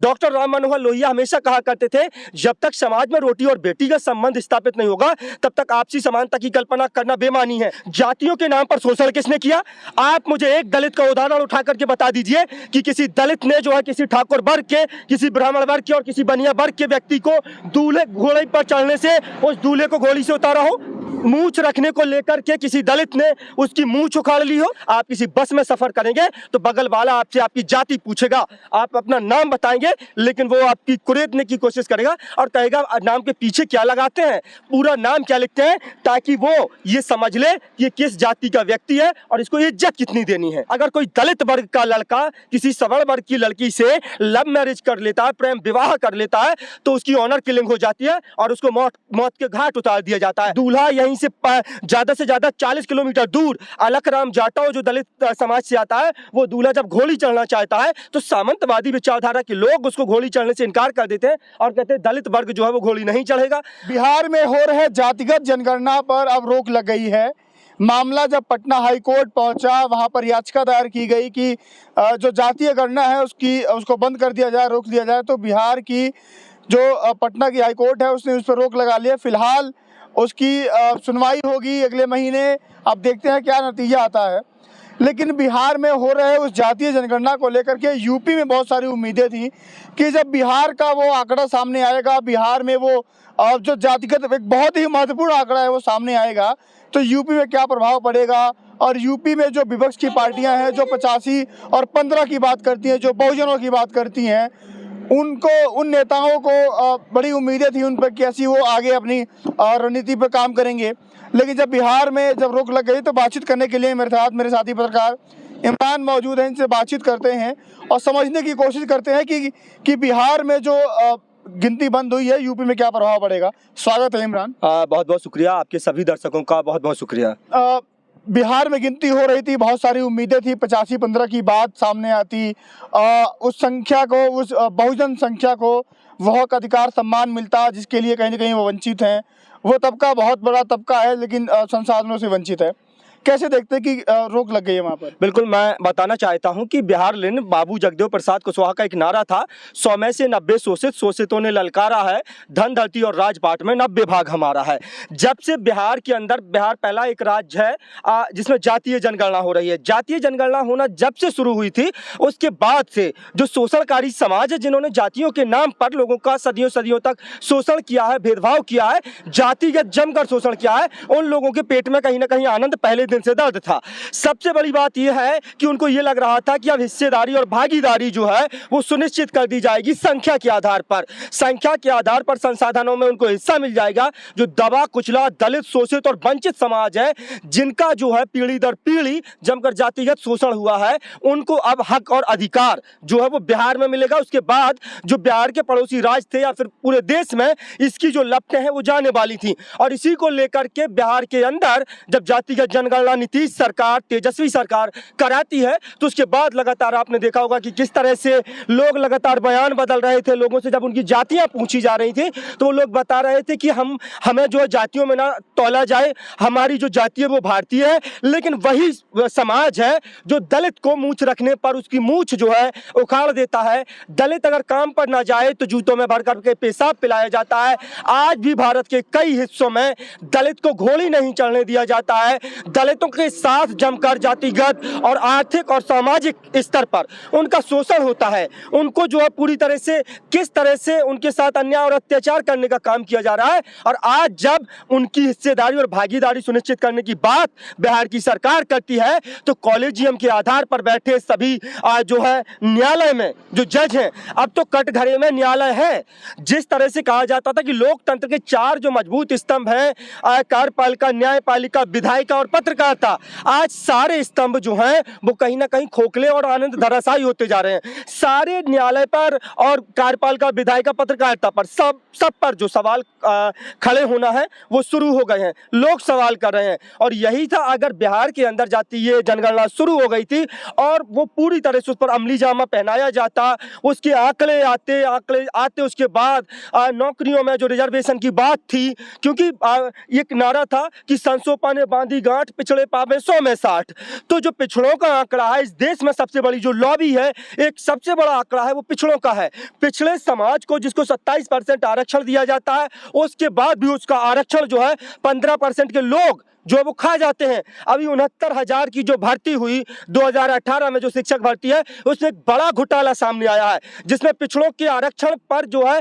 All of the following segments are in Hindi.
डॉक्टर राम मनोहर लोहिया हमेशा कहा करते थे, जब तक समाज में रोटी और बेटी का संबंध स्थापित नहीं होगा तब तक आपसी समानता की कल्पना करना बेमानी है। जातियों के नाम पर शोषण किसने किया? आप मुझे एक दलित का उदाहरण उठा करके बता दीजिए कि किसी दलित ने जो है किसी ठाकुर वर्ग के, किसी ब्राह्मण वर्ग के और किसी बनिया वर्ग के व्यक्ति को दूल्हे घोड़े पर चढ़ने से उस दूल्हे को घोड़ी से उतारा हो? मूंछ रखने को लेकर के किसी दलित ने उसकी मूंछ उखाड़ ली हो? आप किसी बस में सफर करेंगे तो बगल वाला आपसे आपकी जाति पूछेगा, आप अपना नाम बताएंगे लेकिन वो आपकी कुरेदने की कोशिश करेगा और कहेगा नाम के पीछे क्या लगाते हैं, पूरा नाम क्या लिखते हैं, ताकि वो ये समझ ले कि ये किस जाति का व्यक्ति है और इसको इज्जत कितनी देनी है। अगर कोई दलित वर्ग का लड़का किसी सवर्ण वर्ग की लड़की से लव मैरिज कर लेता है, प्रेम विवाह कर लेता है, तो उसकी ऑनर किलिंग हो जाती है और उसको मौत के घाट उतार दिया जाता है। दूल्हा यहीं से ज्यादा 40 किलोमीटर दूर अलकराम जाटव जो दलित समाज से आता है, वो दूल्हा जब घोड़ी चढ़ना चाहता है तो सामंतवादी विचारधारा के लोग उसको घोड़ी चढ़ने से इनकार कर देते हैं और कहते हैं दलित वर्ग जो है वो घोड़ी नहीं चढ़ेगा। बिहार में हो रहे जातिगत जनगणना पर अब रोक लग गई है। मामला जब पटना हाई कोर्ट पहुंचा, वहां पर याचिका दायर की गई कि जो जातीय गणना है उसको बंद कर दिया जाए, रोक दिया जाए। तो बिहार की जो पटना की हाई कोर्ट है उसने उस पर रोक लगा लिया। फिलहाल उसकी सुनवाई होगी अगले महीने। अब देखते हैं क्या नतीजा आता है। लेकिन बिहार में हो रहे उस जातीय जनगणना को लेकर के यूपी में बहुत सारी उम्मीदें थी कि जब बिहार का वो आंकड़ा सामने आएगा, बिहार में वो जो जातिगत एक बहुत ही महत्वपूर्ण आंकड़ा है वो सामने आएगा, तो यूपी में क्या प्रभाव पड़ेगा। और यूपी में जो विपक्ष की पार्टियां हैं जो 85 और 15 की बात करती हैं, जो बहुजनों की बात करती हैं, उन नेताओं को बड़ी उम्मीदें थी उन पर कि ऐसी वो आगे अपनी रणनीति पर काम करेंगे। लेकिन जब बिहार में जब रोक लग गई तो बातचीत करने के लिए मेरे साथी पत्रकार इमरान मौजूद हैं। इनसे बातचीत करते हैं और समझने की कोशिश करते हैं कि बिहार में जो गिनती बंद हुई है यूपी में क्या प्रभाव पड़ेगा। स्वागत है इमरान। बहुत बहुत शुक्रिया, आपके सभी दर्शकों का बहुत बहुत शुक्रिया। बिहार में गिनती हो रही थी, बहुत सारी उम्मीदें थी, 85-15 की बात सामने आती, उस संख्या को, उस बहुजन संख्या को वह हक अधिकार सम्मान मिलता जिसके लिए कहीं ना कहीं वो वंचित हैं। वो तबका बहुत बड़ा तबका है लेकिन संसाधनों से वंचित है। कैसे देखते हैं कि रोक लग गई है वहाँ पर? बिल्कुल, मैं बताना चाहता हूं कि बिहार लेन बाबू जगदेव प्रसाद कुशवाहा का एक नारा था, 100 में से 90 शोषित, शोषितों ने ललकारा है, धन धरती और राजपाट में 90 भाग हमारा है। जब से बिहार के अंदर, बिहार पहला एक राज्य है जिसमें जातीय जनगणना हो रही है। जातीय जनगणना होना जब से शुरू हुई थी उसके बाद से जो शोषणकारी समाज है, जिन्होंने जातियों के नाम पर लोगों का सदियों सदियों तक शोषण किया है, भेदभाव किया है, जातिगत जमकर शोषण किया है, उन लोगों के पेट में कहीं ना कहीं आनंद पहले से दर्द था। सबसे बड़ी बात यह है कि उनको यह लग रहा था कि अब हिस्सेदारी और भागीदारी जो है वो सुनिश्चित कर दी जाएगी संख्या के आधार पर। संख्या के आधार पर संसाधनों में उनको हिस्सा मिल जाएगा। जो दबा कुचला, दलित, शोषित और वंचित समाज है, जिनका जो है पीढ़ी दर पीढ़ी जमकर जातिगत शोषण हुआ है, उनको अब हक और अधिकार जो है वो बिहार में मिलेगा। उसके बाद जो बिहार के पड़ोसी राज्य थे या फिर पूरे देश में इसकी जो लपटें हैं वो जाने वाली थी। और इसी को लेकर के बिहार के अंदर जब जातिगत जनगणना नीतीश सरकार, तेजस्वी सरकार कराती है, तो उसके बाद लगातार आपने देखा होगा कि किस तरह से लोग लगातार बयान बदल रहे थे। लोगों से जब उनकी जातियां पूछी जा रही थी तो वो लोग बता रहे थे कि हमें जो जातियों में ना तौला जाए, हमारी जो जाति है वो भारतीय है। लेकिन वही समाज है जो दलित को मूंछ रखने पर उसकी मूंछ जो है उखाड़ देता है। दलित अगर काम पर ना जाए तो जूतों में भर करके पेशाब पिलाया जाता है। आज भी भारत के कई हिस्सों में दलित को घोड़ी नहीं चढ़ने दिया जाता है। दलितों के साथ जमकर जातिगत और आर्थिक और सामाजिक स्तर पर उनका शोषण होता है। उनको जो है पूरी तरह से किस तरह से उनके साथ अन्याय और अत्याचार करने का काम किया जा रहा है। और आज जब उनकी हिस्सेदारी और भागीदारी सुनिश्चित करने की बात बिहार की सरकार करती है तो कॉलेजियम के आधार पर बैठे सभी जो है न्यायालय में जो जज हैं, अब तो कटघरे में न्यायालय है। जिस तरह से कहा जाता था कि लोकतंत्र के 4 जो मजबूत स्तंभ हैं, कार्यपालिका, न्यायपालिका, विधायिका और पत्रकारिता, आज सारे स्तंभ जो हैं वो कहीं ना कहीं खोखले और आनंद धराशायी होते जा रहे हैं। सारे न्यायालय पर और कार्यपालिका, विधायिका, पत्रकारिता पर सब पर जो सवाल खड़े होना है वो शुरू हो गए हैं। लोग सवाल कर रहे हैं। और यही था, अगर बिहार के अंदर जातीय जनगणना शुरू हो गई थी और वो पूरी तरह से उस पर अमली जामा पहनाया जाता, उसके आंकड़े आते उसके बाद नौकरियों में जो रिजर्वेशन की बात थी, क्योंकि एक नारा था कि संसोपा ने बांधी गांठ, पिछड़े पावे 100 में 60। तो जो पिछड़ों का आंकड़ा है, इस देश में सबसे बड़ी जो लॉबी है, एक सबसे बड़ा आंकड़ा है वो पिछड़ों का है। पिछड़े समाज को जिसको 27% आरक्षण दिया जाता है, उसके बाद भी उसका आरक्षण जो है 15% के लोग जो वो खा जाते हैं। अभी 69,000 की जो भर्ती हुई 2018 में, जो शिक्षक भर्ती है, उसमें एक बड़ा घोटाला सामने आया है, जिसमें पिछड़ों के आरक्षण पर जो है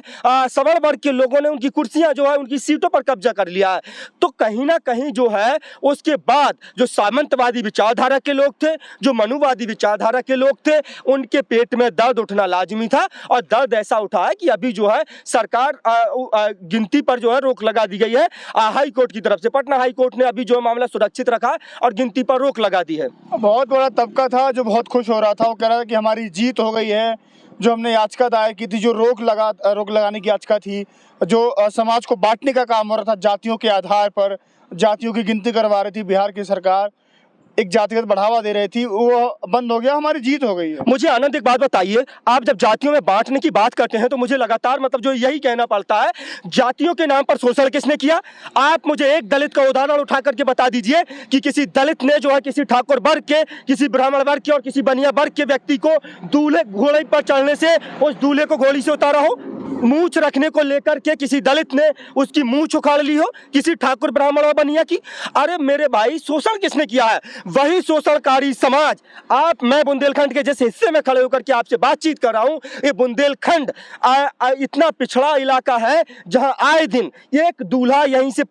सवर्ण वर्ग के लोगों ने उनकी कुर्सियां जो है उनकी सीटों पर कब्जा कर लिया है। तो कहीं ना कहीं जो है उसके बाद जो सामंतवादी विचारधारा के लोग थे, जो मनुवादी विचारधारा के लोग थे, उनके पेट में दर्द उठना लाजमी था। और दर्द ऐसा उठा है कि अभी जो है सरकार गिनती पर जो है रोक लगा दी गई है हाई कोर्ट की तरफ से। पटना हाई कोर्ट ने अभी जो मामला सुरक्षित रखा और गिनती पर रोक लगा दी है। बहुत बड़ा तबका था जो बहुत खुश हो रहा था, वो कह रहा था कि हमारी जीत हो गई है। जो हमने याचिका दायर की थी, जो रोक लगाने की याचिका थी, जो समाज को बांटने का काम हो रहा था, जातियों के आधार पर जातियों की गिनती करवा रही थी बिहार की सरकार, एक जातिगत बढ़ावा दे रही थी, वो बंद हो गया, हमारी जीत हो गई है। मुझे आनंद एक बात बताइए, आप जब जातियों में बांटने की बात करते हैं तो मुझे लगातार मतलब जो यही कहना पड़ता है, जातियों के नाम पर शोषण किसने किया? आप मुझे एक दलित का उदाहरण उठा करके बता दीजिए कि किसी दलित ने जो है किसी ठाकुर वर्ग के, किसी ब्राह्मण वर्ग के और किसी बनिया वर्ग के व्यक्ति को दूल्हे घोड़े पर चढ़ने से उस दूल्हे को घोड़ी से उतारा हो? मूछ रखने को लेकर के किसी दलित ने उसकी मूछ उखाड़ ली हो, किसी ठाकुर ब्राह्मण और बनिया की? अरे मेरे भाई, शोषण किसने किया है? वही शोषणकारी समाज। मैं बुंदेलखंड के जिस हिस्से में खड़े होकर के आपसे बातचीत कर रहा हूं, ये बुंदेलखंड इतना पिछड़ा इलाका है जहां आए दिन एक दूल्हा यहीं से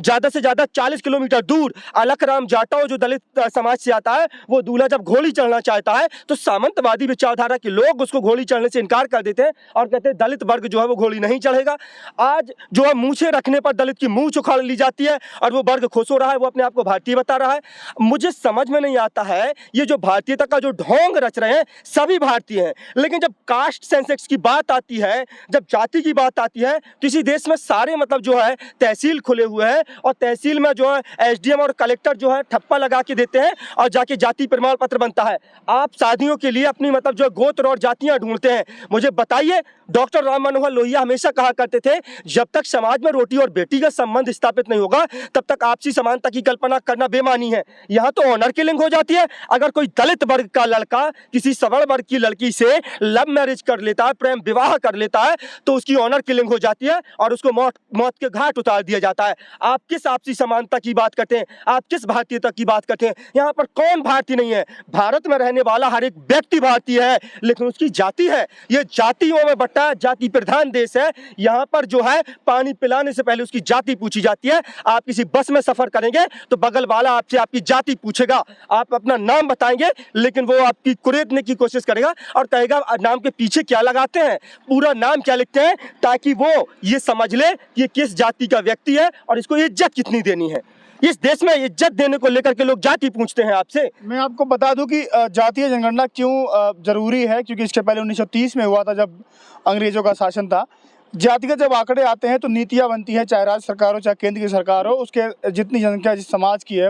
ज्यादा 40 किलोमीटर दूर अलखराम जाटव जो दलित समाज से आता है, वो दूल्हा जब घोड़ी चढ़ना चाहता है तो सामंतवादी विचारधारा के लोग उसको घोड़ी चढ़ने से इनकार कर देते हैं और कहते हैं दलित वर्ग जो है वो घोड़ी नहीं चढ़ेगा। आज जो है मूछे रखने पर दलित की मूछ उखाड़ ली जाती है और वो वर्ग खुश हो रहा है, वो अपने आप को भारतीय बता रहा है। मुझे समझ में नहीं आता है, ये जो भारतीयता का जो ढोंग रच रहे हैं, सभी भारतीय हैं, लेकिन जब कास्ट सेंसेक्स की बात आती है, जब जाति की बात आती है, तो इसी देश में सारे मतलब जो है तहसील खुले हुए हैं और तहसील में जो है एसडीएम और कलेक्टर जो है ठप्पा लगा के देते हैं और जाके जाति प्रमाण पत्र बनता है। आप शादियों के लिए अपनी मतलब जो गोत्र और जातियां ढूंढते हैं। मुझे बताइए, डॉक्टर राम मनोहर लोहिया हमेशा कहा करते थे, जब तक समाज में रोटी और बेटी का संबंध स्थापित नहीं होगा तब तक आपसी समानता की कल्पना करना बेमानी है। यहाँ तो ऑनर किलिंग हो जाती है। अगर कोई दलित वर्ग का लड़का किसी सवर्ण वर्ग की लड़की से लव मैरिज कर लेता है, प्रेम विवाह कर लेता है, तो उसकी ऑनर किलिंग हो जाती है और उसको मौत के घाट उतार दिया जाता है। आप किस आपसी समानता की बात करते हैं? आप किस भारतीयता की बात करते हैं? यहाँ पर कौन भारतीय नहीं है? भारत में रहने वाला हर एक व्यक्ति भारतीय है, लेकिन उसकी जाति है। ये जातियों में बट्टा, जाति प्रधान देश है। यहाँ पर जो है पानी पिलाने से पहले उसकी जाति पूछी जाती है। आप किसी बस में सफर करेंगे तो बगल वाला आपसे आपकी जाति पूछेगा, आप अपना नाम बताएंगे लेकिन वो आपकी कुरेदने की कोशिश करेगा और कहेगा नाम के पीछे क्या लगाते हैं, पूरा नाम क्या लिखते हैं, ताकि वो ये समझ ले कि ये किस जाति का व्यक्ति है और इसको इज्जत कितनी देनी है। इस देश में इज्जत देने को लेकर के लोग जाति पूछते हैं आपसे। मैं आपको बता दूं कि जातीय जनगणना क्यों जरूरी है, क्योंकि इसके पहले 1930 में हुआ था जब अंग्रेजों का शासन था। जातिगत जब आंकड़े आते हैं तो नीतियां बनती हैं, चाहे राज्य सरकार हो चाहे केंद्र की सरकार हो, उसके जितनी जनसंख्या जिस समाज की है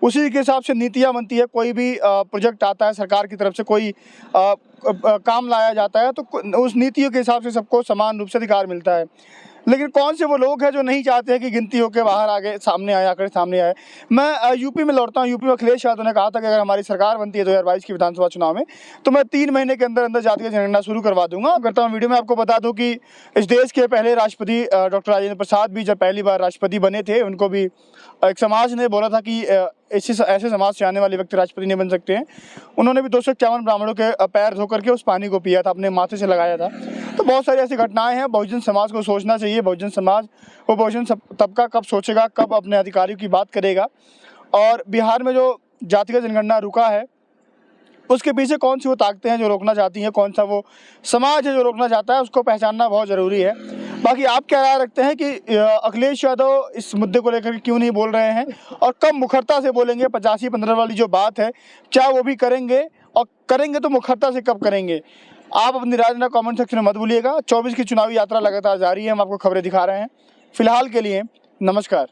उसी के हिसाब से नीतियां बनती है। कोई भी प्रोजेक्ट आता है सरकार की तरफ से, कोई काम लाया जाता है, तो उस नीतियों के हिसाब से सबको समान रूप से अधिकार मिलता है। लेकिन कौन से वो लोग हैं जो नहीं चाहते हैं कि गिनती होकर बाहर आगे सामने आए, आंकड़े सामने आए। मैं यूपी में लौटता हूँ। यूपी में अखिलेश यादव ने कहा था कि अगर हमारी सरकार बनती है 2022 की विधानसभा चुनाव में, तो मैं 3 महीने के अंदर अंदर जातीय जनगणना शुरू करवा दूंगा। करता हूँ वीडियो में आपको बता दूं कि इस देश के पहले राष्ट्रपति डॉक्टर राजेंद्र प्रसाद भी जब पहली बार राष्ट्रपति बने थे, उनको भी एक समाज ने बोला था कि ऐसे समाज से आने वाले व्यक्ति राष्ट्रपति नहीं बन सकते हैं। उन्होंने भी 251 ब्राह्मणों के पैर धो करके उस पानी को पिया था, अपने माथे से लगाया था। तो बहुत सारी ऐसी घटनाएं हैं। बहुजन समाज को सोचना चाहिए। बहुजन समाज, वो बहुजन तबका कब सोचेगा, कब अपने अधिकारियों की बात करेगा। और बिहार में जो जातिगत जनगणना रुका है, उसके पीछे कौन सी वो ताकतें हैं जो रोकना चाहती हैं, कौन सा वो समाज है जो रोकना चाहता है, उसको पहचानना बहुत ज़रूरी है। बाकी आप क्या राय रखते हैं कि अखिलेश यादव इस मुद्दे को लेकर क्यों नहीं बोल रहे हैं और कब मुखरता से बोलेंगे? 85-15 वाली जो बात है, क्या वो भी करेंगे? और करेंगे तो मुखरता से कब करेंगे? आप अपनी राय देना कमेंट सेक्शन में मत भूलिएगा। 24 की चुनावी यात्रा लगातार जारी है, हम आपको खबरें दिखा रहे हैं। फिलहाल के लिए नमस्कार।